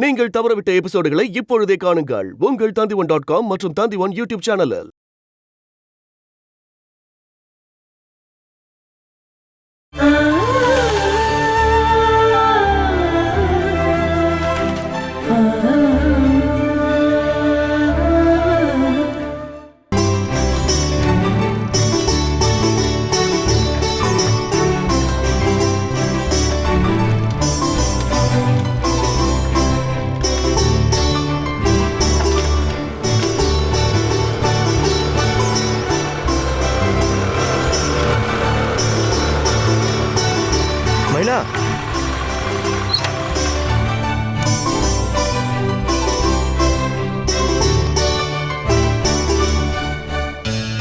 நீங்கள் தவறவிட்ட எபிசோடுகளை இப்பொழுதே காணுங்கள் உங்கள் Tandivan.com மற்றும் Tandivan யூடியூப் சேனலில்.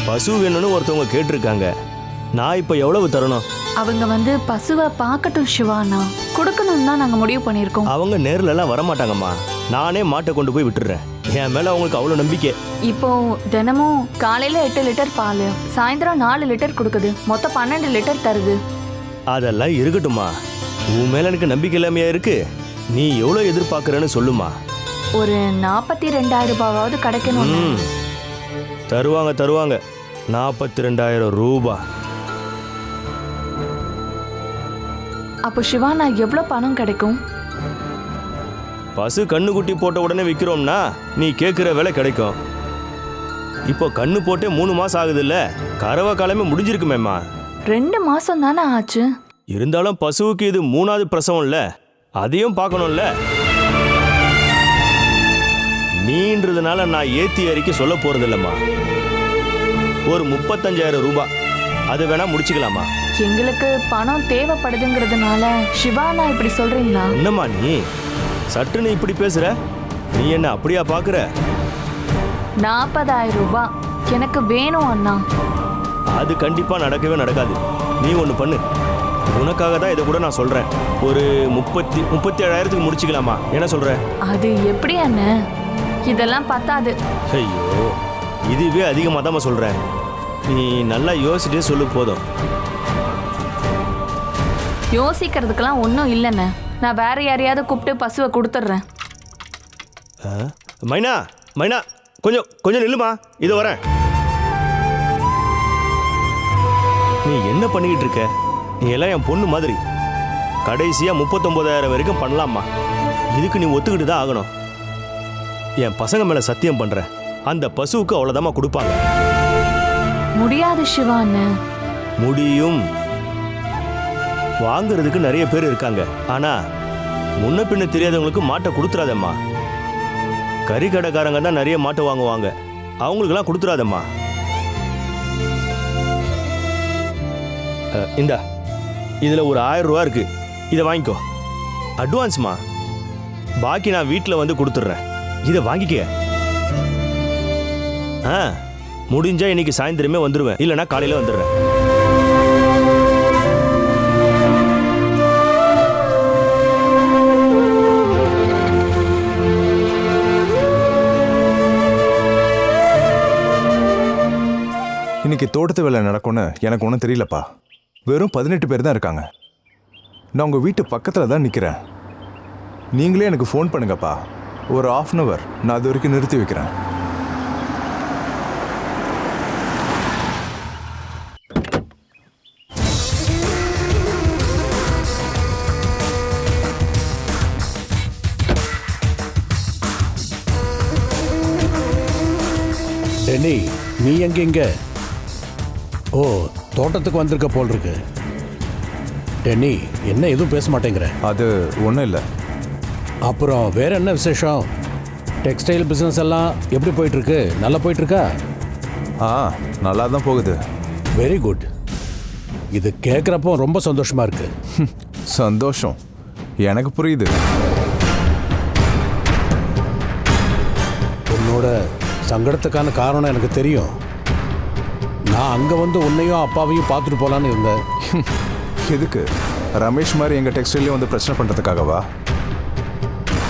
பசு வேணும்னு ஒருத்தவங்க கேட்டிருக்காங்க. நான் இப்போ எவ்வளவு தரணும்? அவங்க பசுவை பார்க்கட்டும் சிவானா, கொடுக்கணும் தான் நாங்கள் முடிவு பண்ணியிருக்கோம். அவங்க நேர்லலாம் வரமாட்டாங்கம்மா. நானே மாட்டை கொண்டு போய் விட்டுடுறேன். என் மேலே அவங்களுக்கு அவ்வளோ நம்பிக்கை. இப்போ தினமும் காலையில் 8 லிட்டர் பால், சாயந்தரம் 4 லிட்டர் கொடுக்குது, மொத்தம் 12 லிட்டர் தருது. அதெல்லாம் இருக்கட்டும்மா. உன் மேலே எனக்கு நம்பிக்கை இல்லாமையா இருக்கு. நீ எவ்வளோ எதிர்பார்க்குறேன்னு சொல்லுமா. ஒரு 42,000 ரூபாவது கிடைக்கணும். தருவாங்க 42,000 ரூபா. அப்போ சிவானா எவ்வளோ பணம் கிடைக்கும்? பசு கண்ணுக்குட்டி போட்ட உடனே விற்கிறோம்னா நீ கேட்குற விலை கிடைக்கும். இப்போ கண்ணு போட்டே 3 மாசம் ஆகுதுல்ல, கறவை காலமே முடிஞ்சிருக்குமேம்மா. 2 மாசம் தானே ஆச்சு. இருந்தாலும் பசுவுக்கு இது 3வது பிரசவம் இல்ல, அதையும் பார்க்கணும்ல. நீன்றதுனால நான் ஏத்தி அறிக்கை சொல்ல போறது இல்லம்மா. ஒரு 35,000 ரூபாய், அது வேணா முடிச்சுக்கலாமா? எங்களுக்கு பணம் தேவைப்படுதுங்கிறதுனால சிவானா இப்படி சொல்றீங்களா? என்னம்மா நீ சட்டுன்னு இப்படி பேசுற? நீ என்ன அப்படியா பாக்குற? 40,000 ரூபாய் எனக்கு வேணும் அண்ணா. அது கண்டிப்பா நடக்கவே நடக்காது. நீ ஒன்று பண்ணு, உனக்காக தான் இதை கூட நான் சொல்றேன். ஒரு 37,000க்கு முடிச்சுக்கலாமா? என்ன சொல்ற? அது எப்படி அண்ணன்? இதெல்லாம் பத்தாது. ஐயோ, இதுவே அதிகமாக தான் சொல்கிறேன். நீ நல்லா யோசிச்சுட்டே சொல்லு. போதும். யோசிக்கிறதுக்கெல்லாம் ஒன்றும் இல்லைண்ணே. நான் வேற யாரையாவது கூப்பிட்டு பசுவை கொடுத்துட்றேன். மைனா மைனா, கொஞ்சம் நில்லுமா, இது வரேன். நீ என்ன பண்ணிக்கிட்டு இருக்க? நீ எல்லாம் என் பொண்ணு மாதிரி. கடைசியாக 39,000 வரைக்கும் பண்ணலாமா? இதுக்கு நீ ஒத்துக்கிட்டு தான் ஆகணும். என் பசங்க மேலே சத்தியம் பண்ணுறேன், அந்த பசுவுக்கு அவ்வளோதாம்மா கொடுப்பாங்க. முடியாது சிவான்னு. முடியும். வாங்குறதுக்கு நிறைய பேர் இருக்காங்க. ஆனா முன்ன பின்ன தெரியாதவங்களுக்கு மாட்டை கொடுத்துறாதம்மா. கறி கடைக்காரங்க தான் நிறைய மாட்டை வாங்குவாங்க, அவங்களுக்கெல்லாம் கொடுத்துறாதம்மா. இந்தா, இதில் ஒரு 1000 ரூபா இருக்கு, இதை வாங்கிக்கோ. அட்வான்ஸ்மா. பாக்கி நான் வீட்டில் வந்து கொடுத்துட்றேன், இதை வாங்கிக்க. முடிஞ்சா இன்னைக்கு சாயந்தரமே வந்துடுவேன், இல்லைன்னா காலையில் வந்துடுறேன். இன்னைக்கு தோட்டத்து வேலை நடக்கும்னு எனக்கு ஒன்றும் தெரியலப்பா. வெறும் 18 பேர் தான் இருக்காங்க. நான் உங்கள் வீட்டு பக்கத்தில் தான் நிற்கிறேன். நீங்களே எனக்கு ஃபோன் பண்ணுங்கப்பா. ஒரு 1/2 hour நான் அது வரைக்கும் நிறுத்தி வைக்கிறேன். டென்னி, நீ எங்க? ஓ, தோட்டத்துக்கு வந்திருக்க போல் இருக்கு. டென்னி, என்ன எதுவும் பேச மாட்டேங்கிற? அது ஒன்றும் இல்லை. அப்புறம் வேற என்ன விசேஷம்? டெக்ஸ்டைல் பிஸ்னஸ் எல்லாம் எப்படி போயிட்டுருக்கு? நல்லா போயிட்டுருக்கா? நல்லா தான் போகுது. Very good. இது கேட்குறப்போ ரொம்ப சந்தோஷமாக இருக்கு. சந்தோஷம் எனக்கு புரியுது. உன்னோட சங்கடத்துக்கான காரணம் எனக்கு தெரியும். நான் அங்கே வந்து உன்னையும் அப்பாவையும் பார்த்துட்டு போகலான்னு இருந்தேன். எதுக்கு? ரமேஷ் மாதிரி எங்கள் டெக்ஸ்டைலையும் வந்து பிரச்சனை பண்ணுறதுக்காகவா?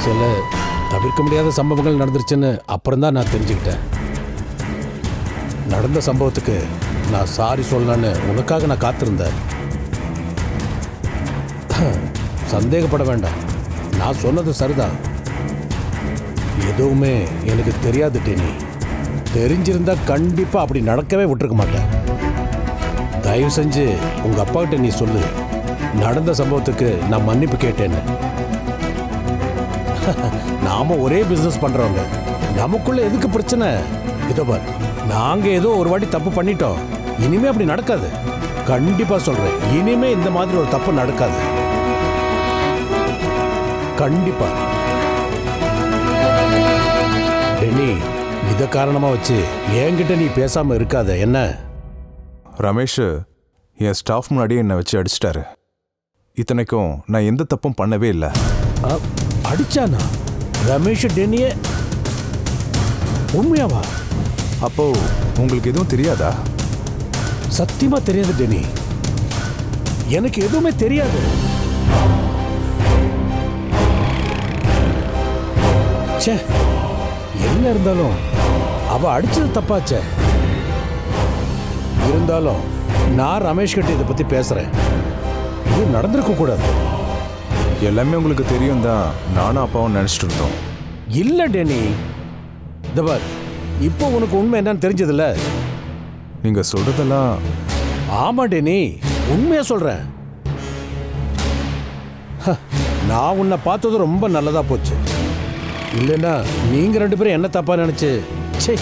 சில தவிர்க்க முடியாத சம்பவங்கள் நடந்துருச்சுன்னு அப்புறம் தான் நான் தெரிஞ்சுக்கிட்டேன். நடந்த சம்பவத்துக்கு நான் சாரி சொல்லலான்னு உனக்காக நான் காத்திருந்தேன். சந்தேகப்பட வேண்டாம், நான் சொன்னது சரிதான். எதுவுமே எனக்கு தெரியாது டெனி. தெரிஞ்சிருந்தா கண்டிப்பா அப்படி நடக்கவே விட்டுருக்க மாட்டேன். தயவு செஞ்சு உங்க அப்பா கிட்ட நீ சொல்லு, நடந்த சம்பவத்துக்கு நான் மன்னிப்பு கேட்டேன்னு. நாம ஒரே பிசினஸ் பண்றவங்க, நமக்குள்ள எதுக்கு பிரச்சனை? இதோ பார், நாங்க ஏதோ ஒரு வாட்டி தப்பு பண்ணிட்டோம், இனிமே அப்படி நடக்காது. கண்டிப்பா சொல்றேன், இனிமே இந்த மாதிரி ஒரு தப்பு நடக்காது. கண்டிப்பா. டெனி, இத காரணமா வச்சு என்கிட்ட நீ பேசாம இருக்காத என்ன? ரமேஷ் என் ஸ்டாஃப் முன்னாடியே என்னை வச்சு அடிச்சிட்டாரு. இத்தனைக்கும் நான் எந்த தப்பும் பண்ணவே இல்லை. அடிச்சானா ரமேஷ் டெனியே? உண்மையாவா? அப்போ உங்களுக்கு எதுவும் தெரியாதா? சத்தியமா தெரியாது டெனி, எனக்கு எதுவுமே தெரியாது. ச்சே, என்ன இருந்தாலும் அவ அடிச்சது தப்பாச்சே. இருந்தாலும் நான் ரமேஷ் கிட்ட இதை பத்தி பேசுறேன். இது நடந்திருக்க கூடாது. எல்லாமே உங்களுக்கு தெரியும் தான் நானும் அப்பாவும் நினைச்சிட்டு இருந்தோம். இல்ல டெனி, இந்த பார், இப்போ உனக்கு உண்மை என்னன்னு தெரிஞ்சதில்ல. நீங்க சொல்றதெல்லாம் ஆமா டெனி, உண்மையா சொல்றேன். நான் உன்னை பார்த்தது ரொம்ப நல்லதா போச்சு. இல்லைன்னா நீங்க 2 பேரும் என்ன தப்பா நினைச்சு. சே,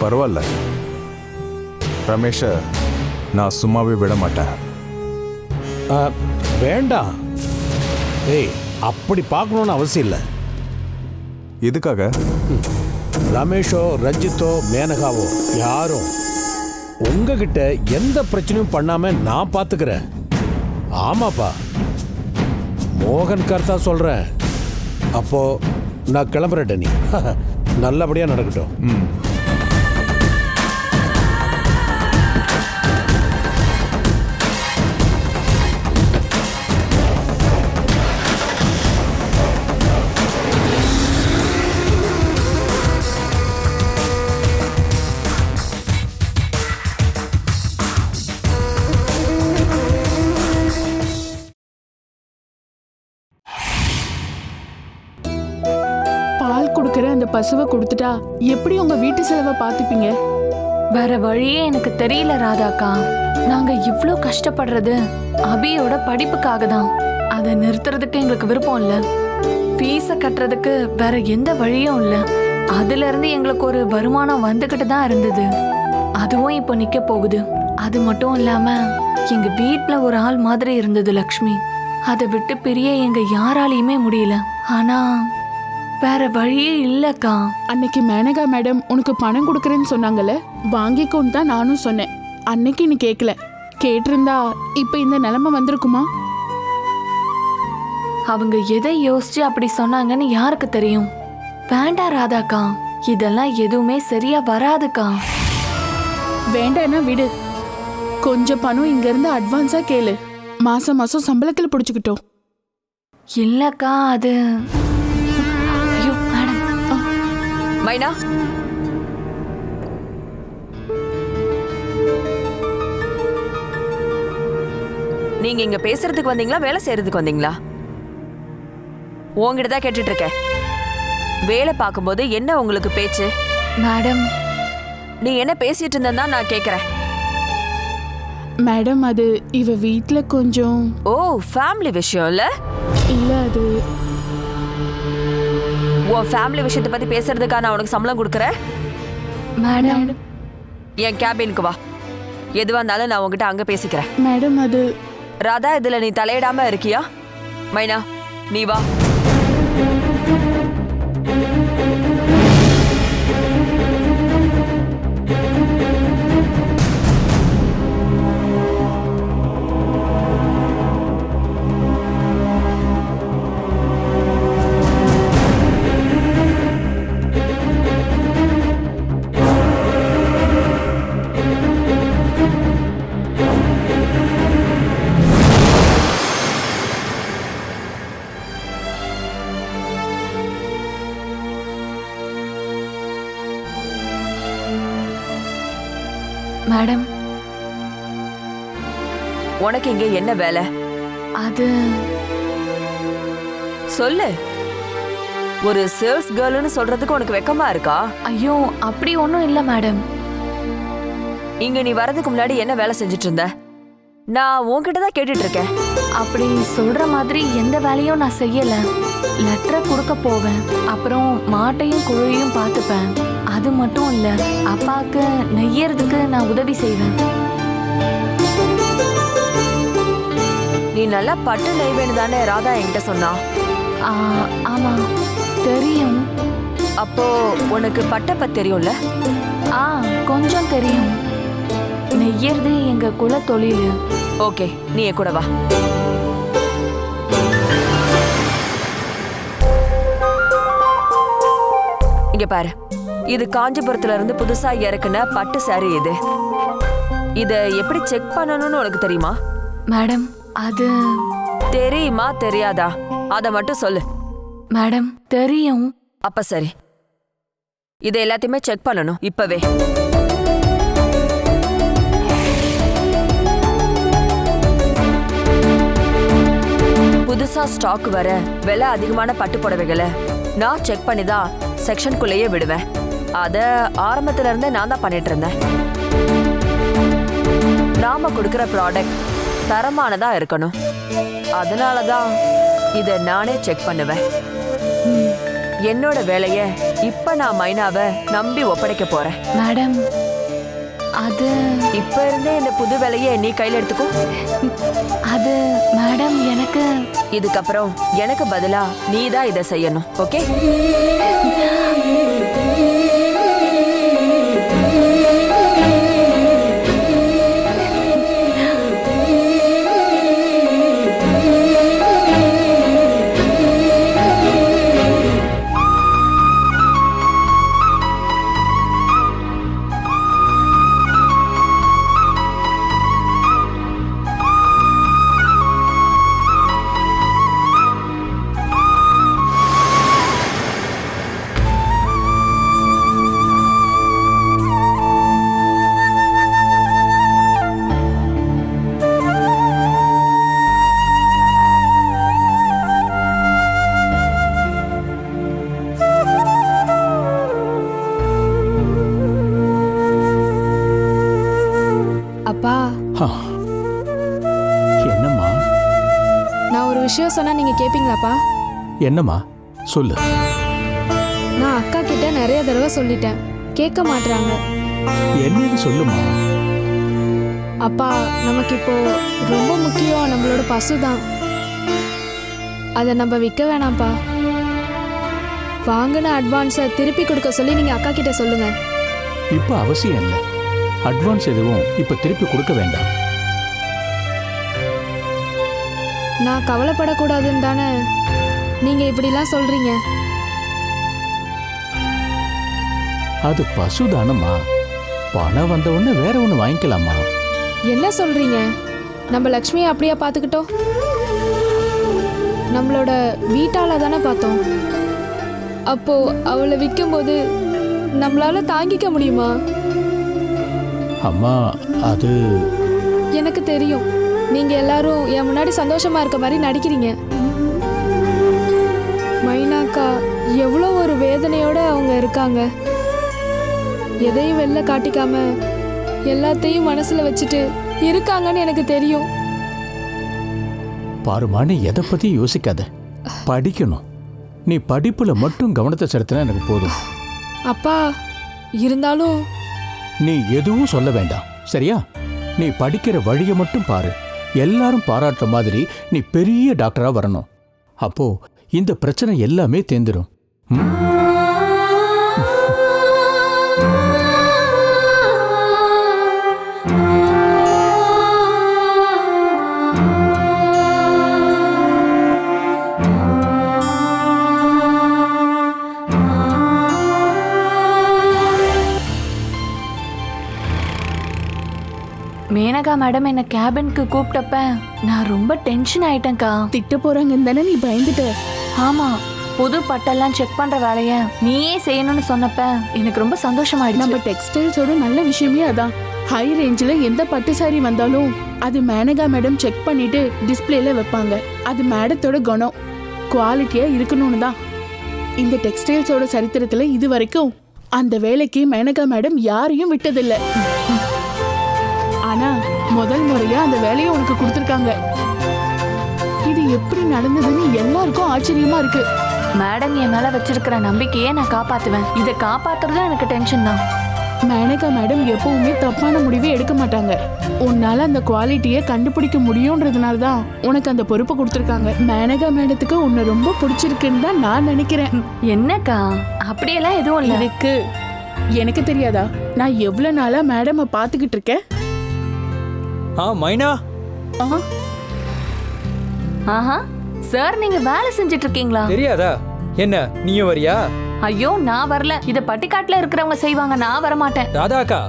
பரவாயில்ல ரமேஷ, நான் சும்மாவே விட மாட்டேன். வேண்டாம். ஏய், அப்படி பார்க்கணும்னு அவசியம் இல்லை. எதுக்காக? ரமேஷோ ரஞ்சித்தோ மேனகாவோ யாரும் உங்ககிட்ட எந்த பிரச்சனையும் பண்ணாம நான் பார்த்துக்கிறேன். ஆமாப்பா, மோகன் கர்த்தா சொல்றேன். அப்போ நான் கிளம்புறேன் டெனி. நல்லபடியா நடக்கட்டும். பால் கொடுக்கற அந்த பசுவை கொடுத்துட்டா எப்படி உங்க வீட்டு செலவை பார்த்துப்பீங்க? வேற வழியே எனக்கு தெரியல ராதாக்கா. நாங்க இவ்ளோ கஷ்டப்படுறது அபியோட படிப்புக்காக தான். அதை நிறுத்துறதுக்கு எங்களுக்கு விருப்பம் இல்ல. ஃபீஸை கட்டுறதுக்கு வேற எந்த வழியும் இல்ல. அதுல இருந்து எங்களுக்கு ஒரு வருமானம் வந்துகிட்டு தான் இருந்தது. அதுவும் இப்போ நிக்க போகுது. அது மட்டும் இல்லாம எங்க வீட்ல ஒரு ஆள் மாதிரி இருந்தது லக்ஷ்மி. அதை விட்டு பிரிய எங்க யாராலையுமே முடியல. ஆனா வேற வழியே இல்லக்கா. அன்னைக்கு மேனகா மேடம் உனக்கு பணம் கொடுக்கறேன்னு சொன்னாங்கல்ல, வாங்கிக்கோன்னு தான் நானும் சொன்னேன். அன்னைக்கு நீ கேட்கல. கேட்டிருந்தா இப்ப இந்த நிலைமை வந்திருக்குமா? அவங்க எதை யோசிச்சு அப்படி சொன்னாங்கன்னு யாருக்கு தெரியும்? வேண்டாம் ராதாக்கா, இதெல்லாம் எதுவுமே சரியா வராதுக்கா. வேண்டாம்னா விடு. கொஞ்சம் பணம் இங்க இருந்து அட்வான்ஸா கேளு. மாசம் மாசம் சம்பளத்துல புடிச்சுக்கிட்டோம். இல்லக்கா, அது ஐயோ மேடம். மைனா, நீங்க இங்க பேசுறதுக்கு வந்தீங்களா வேலை செய்யறதுக்கு வந்தீங்களா? உங்ககிட்ட தான் கேட்டுட்டு இருக்கேன். வேலை பார்க்கும்போது என்ன உங்களுக்கு பேச்சு? மேடம், நீ என்ன பேசிட்டு இருந்தா நான் கேக்குறேன். மேடம், அது இவ வீட்ல கொஞ்சம். ஓ, ஃபேமிலி விஷயம் இல்ல? இல்ல, அது உன் ஃபேமிலி விஷயத்தை பத்தி பேசுறதுக்கா நான் உனக்கு சம்பளம் கொடுக்குறேன். மேடம், என் கேபினுக்கு வா. எதுவா இருந்தாலும் நான் உங்ககிட்ட அங்க பேசிக்கிறேன். மேடம், அது ராதா, இதுல நீ தலையிடாம இருக்கியா? மைனா, நீ வா. மேடம், உனக்கு இங்க என்ன வேலை? அது சொல்லு. ஒரு சேல்ஸ் கேர்ள்னு சொல்றதுக்கு உனக்கு வெக்கமா இருக்கா? ஐயோ அப்படி ஒன்றும் இல்லை மேடம். இங்க நீ வரதுக்கு முன்னாடி என்ன வேலை செஞ்சுட்டு இருந்த? நான் உன்கிட்ட தான் கேட்டுட்டு இருக்கேன். அப்படி சொல்ற மாதிரி எந்த வேலையும் நான் செய்யல. லெட்டரை கொடுக்க போவேன், அப்புறம் மாட்டையும் குழையும் பார்த்துப்பேன். அது மட்டும் இல்ல, அப்பாவுக்கு நெய்யறதுக்கு நான் உதவி செய்வேன். நீ நல்லா பட்டு நெய்வேன்னு தானே ராதா என்கிட்ட சொன்னா? ஆமா தெரியும். அப்போ உனக்கு பட்டை பத்தி தெரியும்ல? கொஞ்சம் தெரியும். நெய்யறது எங்க குல தொழில். ஓகே, நீ என் கூட வா. இங்க பாரு, இது காஞ்சிபுரத்துல இருந்து புதுசா இறக்குன பட்டு சாரி. இத எப்படி செக் பண்ணணும்னு உனக்கு தெரியுமா? மேடம் அது தெரியுமா தெரியாதா? அத மட்டும் சொல்லு. மேடம் தெரியும். அப்ப சரி, இத எல்லாத்தையுமே செக் பண்ணணும் இப்பவே. புதுசா ஸ்டாக் வர விலை அதிகமான பட்டு புடவைகளை நான் செக் பண்ணி தான் செக்ஷனுக்குள்ளேயே விடுவேன். அத ஆரம்பத்துல இருந்தே நான் தான் பண்ணிட்டு இருந்தேன். நாம கொடுக்கிற ப்ராடக்ட் தரமானதா இருக்கணும். அதனாலதான் இத நானே செக் பண்ணுவேன். என்னோட வேலைய இப்ப நான் மைனாவை நம்பி ஒப்படைக்க போறேன். மேடம் அது இப்ப இருந்தே இந்த புது வேலையை நீ கையில எடுத்துக்கோ. அது மேடம் எனக்கு இதுக்கப்புறம் எனக்கு பதிலா நீ தான் இதை செய்யணும். ஓகே? அப்பா, என்னம்மா? நான் ஒரு விஷயம் சொன்னா நீங்க கேப்பீங்களாப்பா? என்னம்மா சொல்லு. நான் அக்கா கிட்ட நிறைய தடவை சொல்லிட்டேன், கேட்க மாட்றாங்க. என்னன்னு சொல்லுமா. அப்பா, நமக்கு இப்போ ரொம்ப முக்கியம் நம்மளோட பசு தான். அதை நம்ம விற்க வேணாம்ப்பா. வாங்கின அட்வான்ஸை திருப்பி கொடுக்க சொல்லி நீங்க அக்கா கிட்ட சொல்லுங்க. இப்ப அவசியம் இல்லை. அட்வான்ஸ் எதுவும் இப்ப திருப்பி கொடுக்க வேண்டாம். நான் கவலைப்படக்கூடாதுன்னு தானே நீங்க இப்படிலாம் சொல்றீங்க. அது பசுதானம்மா. பணம் வந்த உடனே வேற ஒண்ணு வாங்கிக்கலாமா? என்ன சொல்றீங்க? நம்ம லக்ஷ்மியை அப்படியே பார்த்துக்கிட்டோம். நம்மளோட வீட்டால தானே பார்த்தோம். அப்போ அவளை விற்கும்போது நம்மளால தாங்கிக்க முடியுமா? அம்மா, அது எனக்கு தெரியும். நீங்க எல்லாரும் என் முன்னாடி சந்தோஷமா இருக்க மாதிரி நடிக்கிறீங்க. மைனாக்கா எவ்வளோ ஒரு வேதனையோட அவங்க இருக்காங்க. எதையும் வெளில காட்டிக்காம எல்லாத்தையும் மனசுல வச்சுட்டு இருக்காங்கன்னு எனக்கு தெரியும். பாருமா, நீ எதை பத்தி யோசிக்காத. படிக்கணும். நீ படிப்புல மட்டும் கவனத்தை செலுத்தினா எனக்கு போதும். அப்பா, இருந்தாலும் நீ எதுவும் சொல்ல வேண்டாம், சரியா? நீ படிக்கிற வழியை மட்டும் பாரு. எல்லாரும் பாராட்டுற மாதிரி நீ பெரிய டாக்டரா வரணும். அப்போ இந்த பிரச்சனை எல்லாமே தேர்ந்துடும். மேனகா மேடம் என்ன கேபினுக்கு கூப்பிட்டப்ப நான் ரொம்ப டென்ஷன் ஆயிட்டேன்க்கா. திட்ட போறாங்கன்னு தானே நீ பயந்துட்ட? ஆமா, புது பட்டெல்லாம் செக் பண்ற வேலைய நீயே செய்யணும்னு சொன்னப்ப எனக்கு ரொம்ப சந்தோஷமாயிடுச்சு. நம்ம டெக்ஸ்டைல்ஸோட நல்ல விஷயமே அதான். ஹை ரேஞ்சில் எந்த பட்டு சாரி வந்தாலும் அது மேனகா மேடம் செக் பண்ணிட்டு டிஸ்பிளேல வைப்பாங்க. அது மேடத்தோட குணம், குவாலிட்டியா இருக்கணும்னு தான். இந்த டெக்ஸ்டைல்ஸோட சரித்திரத்துல இது வரைக்கும் அந்த வேலைக்கு மேனகா மேடம் யாரையும் விட்டதில்ல. ஆனா முதல் முறையா அந்த வேலையை உனக்கு கொடுத்திருக்காங்க. இது எப்படி நடந்ததுன்னு எல்லாருக்கும் ஆச்சரியமா இருக்கு. மேடம் என் மேல வச்சிருக்கிற நம்பிக்கையே நான் காப்பாத்துவேன். இதை காப்பாத்துறதும் எனக்கு டென்ஷன் தான். மேனகா மேடம் எப்பவுமே தப்பான முடிவே எடுக்க மாட்டாங்க. உன்னால அந்த குவாலிட்டியை கண்டுபிடிக்க முடியும்ன்றதுனால தான் உனக்கு அந்த பொறுப்பை கொடுத்துருக்காங்க. மேனகா மேடத்துக்கு உன்னை ரொம்ப பிடிச்சிருக்குன்னு தான் நான் நினைக்கிறேன். என்னக்கா அப்படியெல்லாம் எதுவும் இல்லை. இருக்கு, எனக்கு தெரியாதா? நான் எவ்வளவு நாளா மேடமை பார்த்துக்கிட்டு இருக்கேன். மைனா. ஆஹா சார், நீங்க வேலை செஞ்சுட்டு இருக்கீங்களா? தெரியாதா? என்ன நீயும் வரியா? ஐயோ நான் வரல. இத பட்டிக்காட்டுல இருக்கிறவங்க செய்வாங்க, நான் வர மாட்டேன். ராதாக்கா,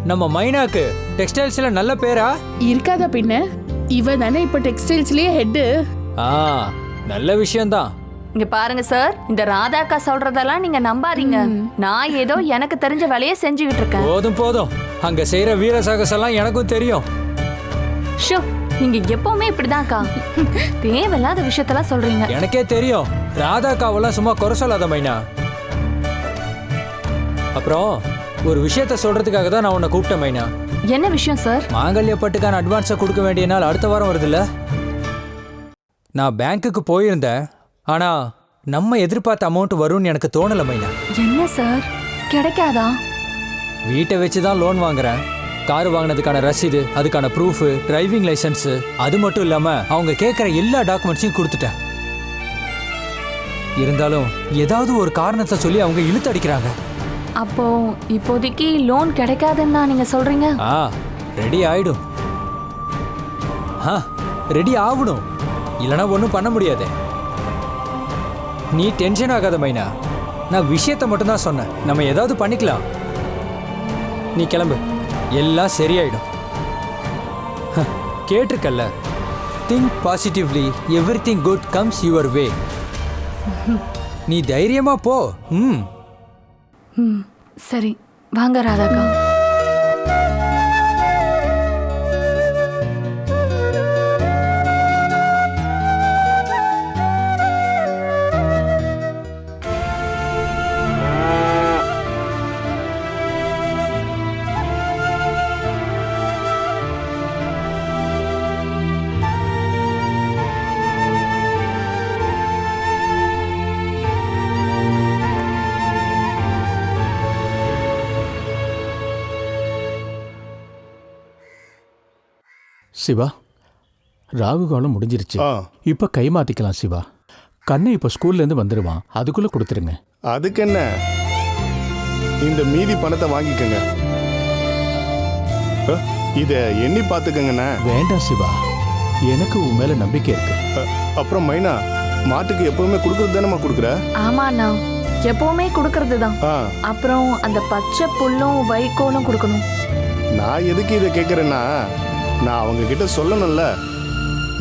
நம்ம மைனாக்கு டெக்ஸ்டைல்ஸ்ல நல்ல பேரா இருக்காதா பின்ன? இவ தானே இப்ப டெக்ஸ்டைல்ஸ்லயே ஹெட். நல்ல விஷயம்தான். இங்க பாருங்க சார், இந்த ராதாக்கா சொல்றதெல்லாம் நீங்க நம்பாதீங்க. நான் ஏதோ எனக்கு தெரிஞ்ச வேலையை செஞ்சுக்கிட்டு இருக்கேன். போதும் போதும், அங்க செய்யற வீர சாகசெல்லாம் எனக்கும் தெரியும். ஷோ, நீங்க எப்பவுமே இப்படிதான்க்கா தேவையில்லாத விஷயத்தெல்லாம் சொல்றீங்க. எனக்கே தெரியும். ராதாக்காவெல்லாம் சும்மா குறை சொல்லாத மைனா. அப்புறம் ஒரு விஷயத்த சொல்றதுக்காக தான் நான் உன்னை கூப்பிட்டேன் மைனா. என்ன விஷயம் சார்? மாங்கல்யப்பட்டுக்கான அட்வான்ஸை கொடுக்க வேண்டிய நாள் அடுத்த வாரம் வருதுல்ல. நான் பேங்க்குக்கு போயிருந்தேன். ஆனா நம்ம எதிர்பார்த்த அமௌண்ட் வரும்னு எனக்கு தோணல மைனா. என்ன சார், கிடைக்காதா? வீட்டை வச்சு தான் லோன் வாங்குறேன். கார் வாங்கினதுக்கான ரசீது, அதுக்கான ப்ரூஃப், டிரைவிங் லைசன்ஸ், அது மட்டும் இல்லாம அவங்க கேட்குற எல்லா டாக்குமெண்ட்ஸையும் கொடுத்துட்டேன். இருந்தாலும் ஏதாவது ஒரு காரணத்தை சொல்லி அவங்க இழுத்து அடிக்கிறாங்க. அப்போ இப்போதைக்கு லோன் கிடைக்காதுன்னா நீங்க சொல்றீங்க? ரெடி ஆயிடும். ரெடி ஆகணும், இல்லைன்னா ஒன்றும் பண்ண முடியாது. நீ டென்ஷன் ஆகாத மைனா. நான் விஷயத்தை மட்டும்தான் சொன்னேன். நம்ம ஏதாவது பண்ணிக்கலாம். நீ கிளம்பு, எல்லாம் சரியாயிடும். கேட்டிருக்கல்ல, think positively, everything good comes your way. நீ தைரியமா போ. சரி வாங்க ராதாக்கா. சிவா, ராகு காலம் முடிஞ்சிருச்சு. இப்போ கை மாத்திக்கலாம் சிவா. கண்ணை இப்போ ஸ்கூல்லேருந்து வந்துடுவான், அதுக்குள்ளே கொடுத்துருங்க. அதுக்கு என்ன, இந்த மீதி பணத்தை வாங்கிக்கங்க. இதை எண்ணி பார்த்துக்கங்கண்ணா. வேண்டாம் சிவா, எனக்கு உன் மேலே நம்பிக்கை இருக்கு. அப்புறம் மைனா, மாட்டுக்கு எப்பவுமே கொடுக்கறது தானே கொடுக்குற? ஆமாண்ணா, எப்பவுமே கொடுக்கறது தான். அப்புறம் அந்த பச்சை புல்லும் வைக்கோலும் கொடுக்கணும். நான் எதுக்கு இதை கேட்குறேன்னா, நான் அவங்க கிட்ட சொல்லணும்ல.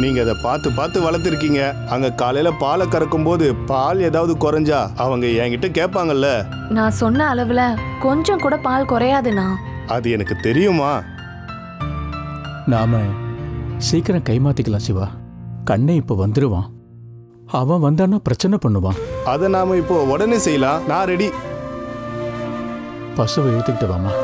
நீங்க அதை பார்த்து பார்த்து வளர்த்துருக்கீங்க. அங்க காலையில பாலை கறக்கும் போது பால் ஏதாவது குறைஞ்சா அவங்க என்கிட்ட கேட்பாங்கல்ல. நான் சொன்ன அளவுல கொஞ்சம் கூட பால் குறையாதுண்ணா. அது எனக்கு தெரியுமா. நாம சீக்கிரம் கை மாத்திக்கலாம் சிவா. கண்ணை இப்போ வந்துடுவான். அவன் வந்தான்னா பிரச்சனை பண்ணுவான். அதை நாம இப்போ உடனே செய்யலாம். நான் ரெடி. பசுவை எடுத்துக்கிட்டு வாமா.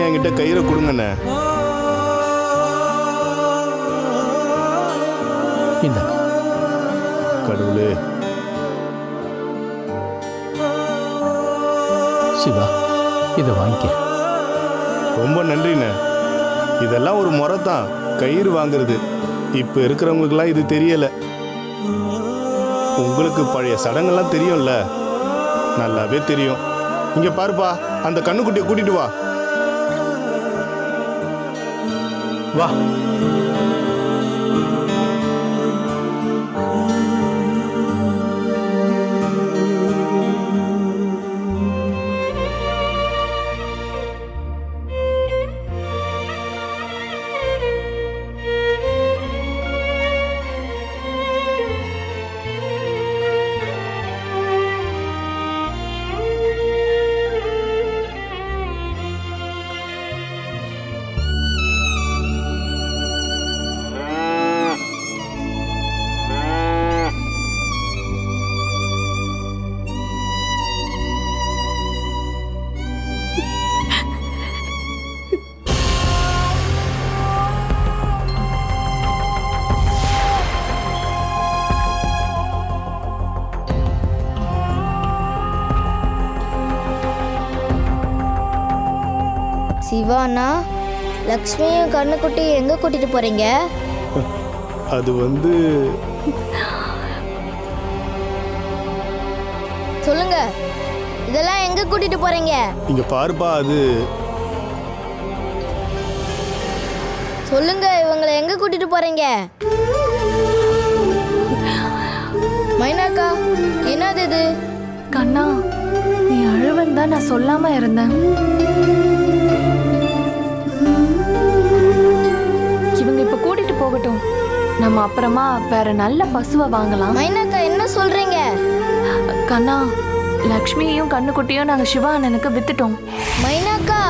என்கிட்ட கயிறை கொடுங்கண்ணே. கடவுளே. சிவா, இதை வாங்கிக்க. ரொம்ப நன்றிண்ணே. இதெல்லாம் ஒரு முறை தான், கயிறு வாங்குறது. இப்ப இருக்கிறவங்களுக்கெல்லாம் இது தெரியல. உங்களுக்கு பழைய சடங்கெல்லாம் தெரியும்ல. நல்லாவே தெரியும். இங்க பாருப்பா, அந்த கண்ணுக்குட்டியை கூட்டிட்டு வா. வா. சிவானா, லக்ஷ்மியும் கண்ணுக்குட்டி எங்க கூட்டிட்டு போறீங்க? அது வந்து சொல்லுங்க, இதெல்லாம் எங்க கூட்டிட்டு போறீங்க? இங்க பாருப்பா, அது சொல்லுங்க, இவங்களை எங்க கூட்டிட்டு போறீங்க? மைனாக்கா, என்னது இது? கண்ணா, நீ அழுவன் தான் நான் சொல்லாம இருந்தேன். இவங்க இப்ப கூட்டிட்டு போகட்டும், நம்ம அப்புறமா வேற நல்ல பசுவை வாங்கலாம். மைனாக்கா, என்ன சொல்றீங்க? கண்ணா, லக்ஷ்மியையும் கண்ணுக்குட்டியும் நாங்க சிவா அண்ணனுக்கு வித்துட்டோம். மைனாக்கா,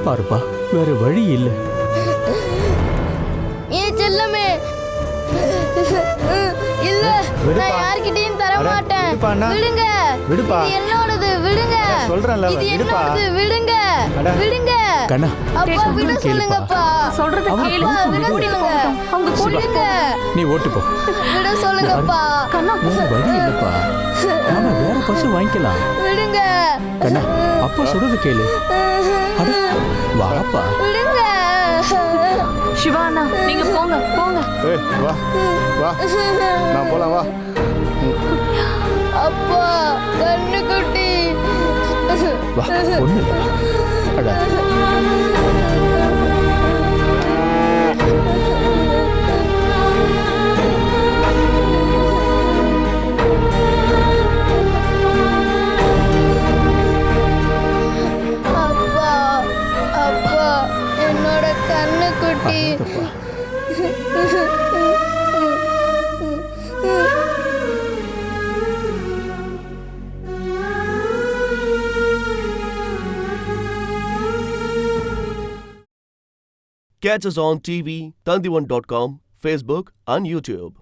பாருப்பா, வேற வழி இல்லை. ஏன் செல்லமே, இல்ல, நான் யார்கிட்டயும் தர மாட்டேன். விடுங்க, விடுப்பா. இது என்னோடது, விடுங்க. சொல்றேன்ல, இது விடுப்பா. என்னோடது, விடுங்க. விடுங்க. கண்ணா, அப்பா, விட சொல்லுங்கப்பா. சொல்றது கேளு. அப்பா, விட கூட்டிட்டு சொல்லுங்க. போகட்டும். அவங்க கூட்டிட்டு விடுங்க. நீ ஓட்டு போ. விட சொல்லுங்கப்பா. கண்ணா, வேற வழி இல்லப்பா. நாம வேற பசு வாங்கிக்கலாம். விடுங்க. கண்ணா, அப்பா சொல்றது கேளு. அட, வாப்பா. விடுங்க. சிவா அண்ணா, நீங்க போங்க போங்க. ஏய், வா வா, நான் போலாம், வா. அப்பா, கண்ணுக்குட்டி. வா, ஒண்ணு இல்ல. அழாத. அப்பா, அப்பா, என்னோட கண்ணுக்குட்டி. Catch us on TV, Tandivan.com, Facebook and YouTube.